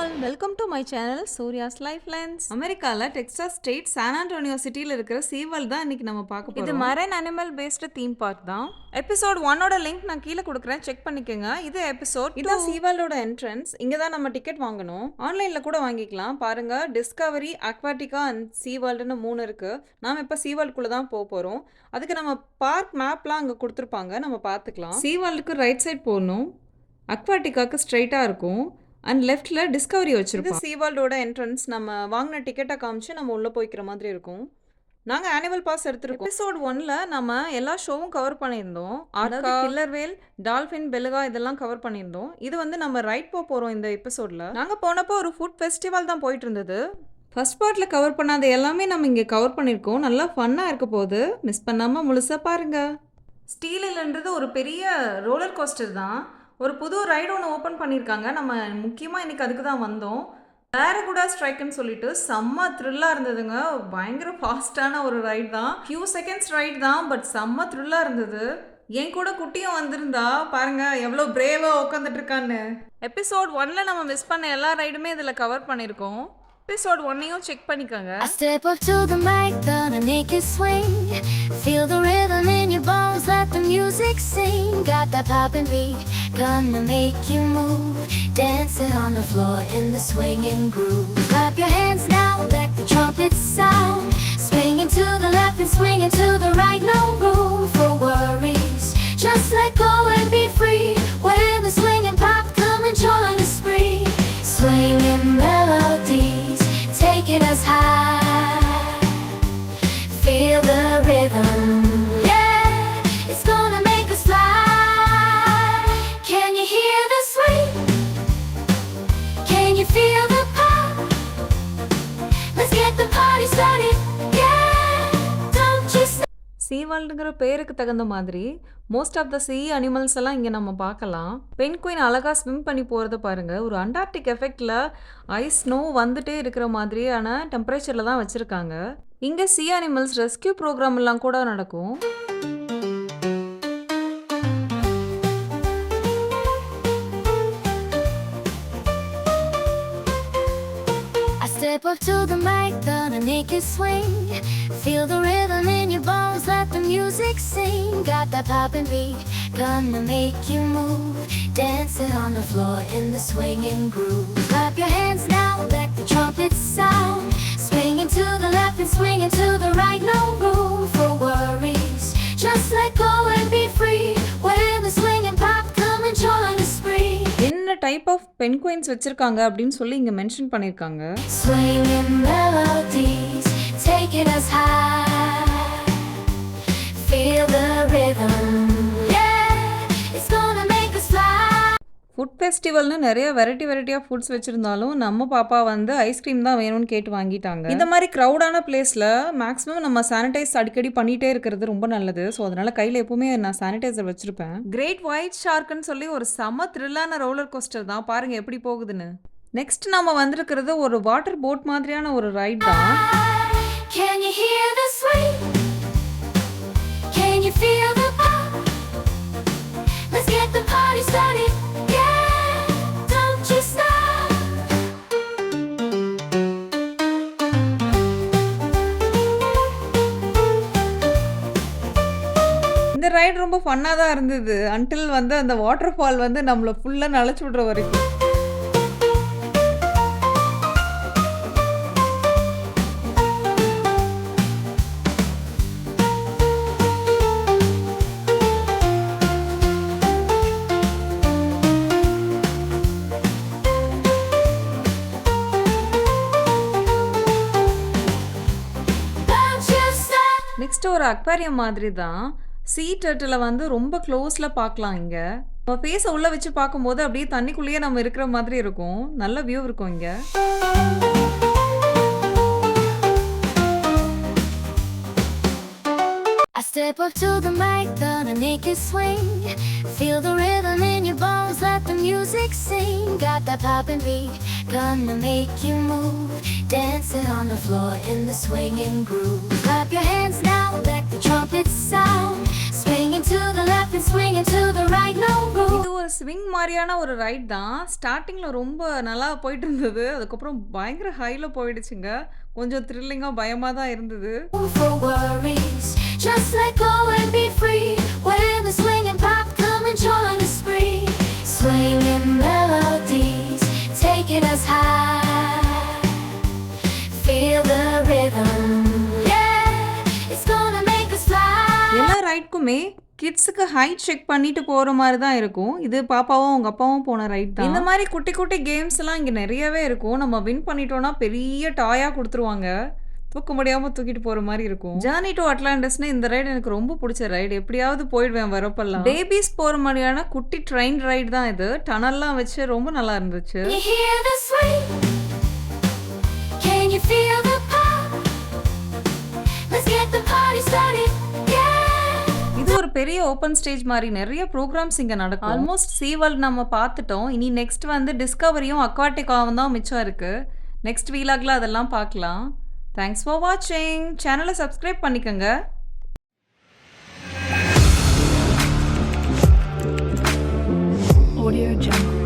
All welcome to my channel Surya's life lines. அமெரிக்கால Texas state San Antonio சிட்டியில் இருக்கிற சீவல் தான் இன்னைக்கு நம்ம பார்க்க போறோம். இது marine animal based theme park தான். எபிசோட் 1ஓட லிங்க் நான் கீழே கொடுக்குறேன், செக் பண்ணிக்கோங்க. இது எபிசோட் இதான் சீவலோட என்ட்ரன்ஸ். இங்கே தான் நம்ம டிக்கெட் வாங்கணும். ஆன்லைனில் கூட வாங்கிக்கலாம். பாருங்க, டிஸ்கவரி, அக்வாட்டிகா அண்ட் சீவேர்ல்டுன்னு 3 இருக்கு. நாம் இப்போ சீவேர்ல்டுக்குள்ளே தான் போக போகிறோம். அதுக்கு நம்ம பார்க் மேப்லாம் அங்கே கொடுத்துருப்பாங்க, நம்ம பார்த்துக்கலாம். சீவேர்ல்டுக்கு ரைட் சைட் போகணும், அக்வாட்டிகாவுக்கு ஸ்ட்ரைட்டாக இருக்கும் அண்ட் லெஃப்ட்டில் டிஸ்கவரி வச்சுருக்கோம். சீவேர்ல்டோட என்ட்ரன்ஸ் நம்ம வாங்கின டிக்கெட்டை காமிச்சு நம்ம உள்ளே போய்க்கிற மாதிரி இருக்கும். நாங்கள் ஆனுவல் பாஸ் எடுத்துருக்கோம். எபிசோட் 1ல் நம்ம எல்லா ஷோவும் கவர் பண்ணியிருந்தோம். ஆர்கா, கில்லர் வேல், டால்ஃபின், பெலுகா இதெல்லாம் கவர் பண்ணியிருந்தோம். இது வந்து நம்ம ரைட் போகிறோம் இந்த எபிசோடில். நாங்கள் போனப்போ ஒரு ஃபுட் ஃபெஸ்டிவல் தான் போயிட்டு இருந்தது. ஃபர்ஸ்ட் பார்ட்டில் கவர் பண்ணாத எல்லாமே நம்ம இங்கே கவர் பண்ணியிருக்கோம். நல்லா ஃபன்னாக இருக்க போகுது, மிஸ் பண்ணாமல் முழுசாக பாருங்கள். ஸ்டீலில்ன்றது ஒரு பெரிய ரோலர் கோஸ்டர் தான். ஒரு புது ரைடு ஒன்று ஓப்பன் பண்ணியிருக்காங்க. நம்ம முக்கியமாக இன்றைக்கி அதுக்கு தான் வந்தோம். பேரகுடா ஸ்ட்ரைக்குன்னு சொல்லிட்டு செம்ம த்ரில்லாக இருந்ததுங்க. பயங்கர ஃபாஸ்ட்டான ஒரு ரைட் தான். ஃபியூ செகண்ட்ஸ் ரைட் தான், பட் செம்ம த்ரில்லாக இருந்தது. என் கூட குட்டியும் வந்திருந்தா பாருங்க எவ்வளோ பிரேவாக உட்காந்துட்டு இருக்கான்னு. எபிசோட் 1ல் நம்ம மிஸ் பண்ண எல்லா ரைடுமே இதில் கவர் பண்ணியிருக்கோம். எபிசோட் 1ஐயும் செக் பண்ணிக்கோங்க. I step up to the mic, gonna make it swing. Feel the rhythm in your bones, let the music sing. Got that poppin' beat, gonna make you move. Dancing on the floor in the swinging groove. Clap your hands now, let the trumpets sound. Swinging to the left and swinging to the right, no room for worries. Just let go and be free. When the swinging pop, come and join the spree. Swinging melodies, taking us high. Feel the rhythm, yeah, it's gonna make us fly. Can you hear the swing? Can you feel the pop? Let's get the party started, yeah, don't you stop. சீவேர்ல்டுங்கிற பேருக்கு தகுந்த மாதிரி most of the sea animals எல்லாம் இங்கே நம்ம பார்க்கலாம். Penguin அழகாக swim பண்ணி போகிறத பாருங்கள். ஒரு அண்டார்டிக் எஃபெக்டில் ஐஸ் ஸ்னோ வந்துட்டே இருக்கிற மாதிரியான டெம்பரேச்சரில் தான் வச்சுருக்காங்க. இங்கே சீ அனிமல்ஸ் ரெஸ்கியூ ப்ரோக்ராம் எல்லாம் கூட நடக்கும். Step up to the mic, gonna make it swing. Feel the rhythm in your bones, let the music sing. Got that poppin' beat, gonna make you move. Dancing on the floor in the swinging groove. Clap your hands now, let the trumpets sound. Swinging to the left and swinging to the right, no room for worries. Just let go and be free. When the swinging pop, come and join the spree. என்ன type of Penguins வச்சுருக்காங்க அப்படின்னு சொல்லி இங்கே mention பண்ணியிருக்காங்க. Swinging melodies, taking us high. Feel the rhythm, yeah, it's gonna make us fly. Food ஃபெஸ்டிவல்னு நிறைய வெரைட்டியாக foods வச்சுருந்தாலும் நம்ம பாப்பா வந்து ஐஸ்கிரீம் தான் வேணும்னு கேட்டு வாங்கிட்டாங்க. இந்த மாதிரி க்ரௌடான பிளேஸில் மேக்ஸிமம் நம்ம சானிடைஸ் அடிக்கடி பண்ணிகிட்டே இருக்கிறது ரொம்ப நல்லது. ஸோ அதனால் கையில் எப்பவுமே நான் சானிடைசர் வச்சுருப்பேன். கிரேட் ஒயிட் ஷார்க்குன்னு சொல்லி ஒரு செம்ம த்ரில்லான ரோலர் கோஸ்டர் தான். பாருங்கள் எப்படி போகுதுன்னு. நெக்ஸ்ட் நம்ம வந்திருக்கிறது ஒரு வாட்டர் போட் மாதிரியான ஒரு ரைட் தான். Can you hear the swing? Can you feel the pop? Let's get the party started, yeah, don't you stop. இந்த ரைட் ரொம்ப ஃபன்னாக தான் இருந்தது அன்டில் வந்து அந்த வாட்டர் ஃபால் வந்து நம்மளை ஃபுல்லாக நனைச்சி விட்ற வரைக்கும். Don't you stop. நெக்ஸ்ட் ஒரு அக்வாரியம் மாதிரி தான். சீ டர்ட்டில் வந்து ரொம்ப க்ளோஸில் பார்க்கலாம். இங்கே நம்ம ஃபேஸை உள்ளே வச்சு பார்க்கும்போது அப்படியே தண்ணிக்குள்ளேயே நம்ம இருக்கிற மாதிரி இருக்கும். நல்ல வியூ இருக்கும் இங்கே. I step up to the mic, gonna make it swing. Feel the rhythm in your bones, let the music sing. Got that poppin' beat, gonna make you move. Dancing on the floor in the swinging groove. Clap your hands now, let the trumpets sound. Swinging to the left and swinging to the right, no room. இது ஒரு swing மாதிரியான ஒரு right தான். ஸ்டார்ட்டிங்கில் ரொம்ப நல்லா போயிட்டு இருந்தது. அதுக்கப்புறம் பயங்கர ஹையில் போயிடுச்சுங்க. கொஞ்சம் த்ரில்லிங்காக பயமாக தான் இருந்தது. For worries, just let go and be free. When the swing and pop come and join the spree. Swinging melodies, taking us high. Feel the rhythm, yeah, it's gonna make us fly. எல்லா ரைட்க்குமே கிட்ஸுக்கு height check பண்ணிட்டு போகிற மாதிரி தான் இருக்கும். இது பாப்பாவும் அவங்க அப்பாவும் போன ரைட் தான். இந்த மாதிரி குட்டி குட்டி கேம்ஸ் எல்லாம் இங்கே நிறையவே இருக்கும். நம்ம வின் பண்ணிட்டோம்னா பெரிய டாயாக கொடுத்துருவாங்க. தூக்க முடியாமல் தூக்கிட்டு போகிற மாதிரி இருக்கும். ஜர்னி டு அட்லாண்டஸ்னு இந்த ரைடு எனக்கு ரொம்ப பிடிச்ச ரைடு. எப்படியாவது போயிடுவேன் வரப்பெல்லாம். பேபிஸ் போகிற மாதிரியான குட்டி ட்ரெயின் ரைடு தான் இது. டனல்லாம் வச்சு ரொம்ப நல்லா இருந்துச்சு. Can you hear the swing? Can you feel the pop? Let's get the party started, yeah. இது ஒரு பெரிய ஓப்பன் ஸ்டேஜ் மாதிரி நிறைய ப்ரோக்ராம்ஸ் இங்கே நடக்கும். ஆல்மோஸ்ட் சீ வேர்ல்ட் நம்ம பார்த்துட்டோம். இனி நெக்ஸ்ட் வந்து டிஸ்கவரியும் அக்வாட்டிக்காவும் தான் மிச்சம் இருக்குது. நெக்ஸ்ட் வீலாகில் அதெல்லாம் பார்க்கலாம். தேங்க்ஸ் ஃபார் வாட்சிங். சேனலை சப்ஸ்கிரைப் பண்ணிக்கோங்க. Audio Jungle.